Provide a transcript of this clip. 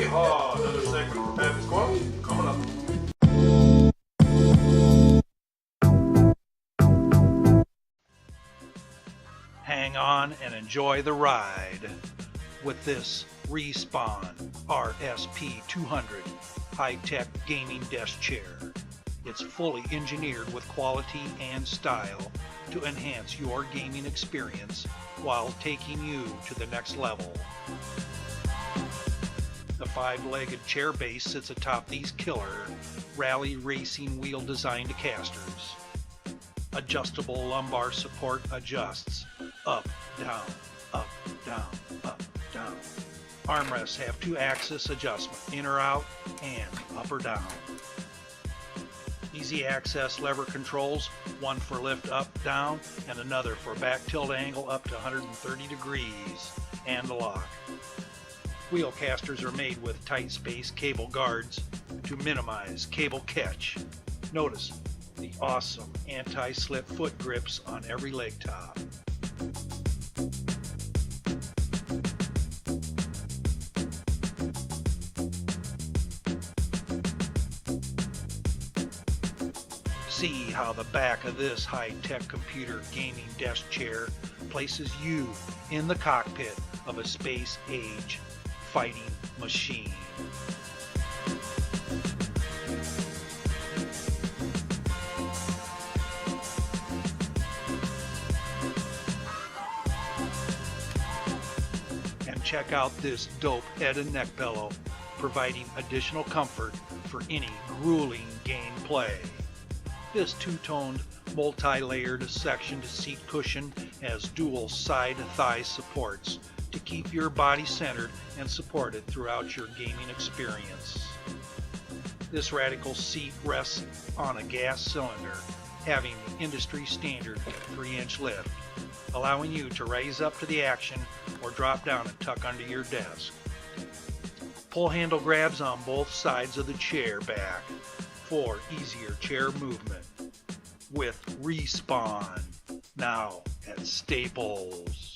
Yeehaw! Another segment from Pappy's Corner coming up. Hang on and enjoy the ride with this Respawn RSP200 high-tech gaming desk chair. It's fully engineered with quality and style to enhance your gaming experience while taking you to the next level. The 5-legged chair base sits atop these killer rally racing wheel designed casters. Adjustable lumbar support adjusts up, down, up, down, up, down. Armrests have 2-axis adjustment, in or out, and up or down. Easy access lever controls, one for lift up, down, and another for back tilt angle up to 130 degrees, and lock. Wheel casters are made with tight space cable guards to minimize cable catch. Notice the awesome anti-slip foot grips on every leg top. See how the back of this high-tech computer gaming desk chair places you in the cockpit of a space-age fighting machine. And check out this dope head and neck pillow, providing additional comfort for any grueling gameplay. This two-toned, multi-layered sectioned seat cushion has dual side thigh supports to keep your body centered and supported throughout your gaming experience. This radical seat rests on a gas cylinder, having the industry standard 3-inch lift, allowing you to raise up to the action or drop down and tuck under your desk. Pull handle grabs on both sides of the chair back for easier chair movement. With Respawn, now at Staples.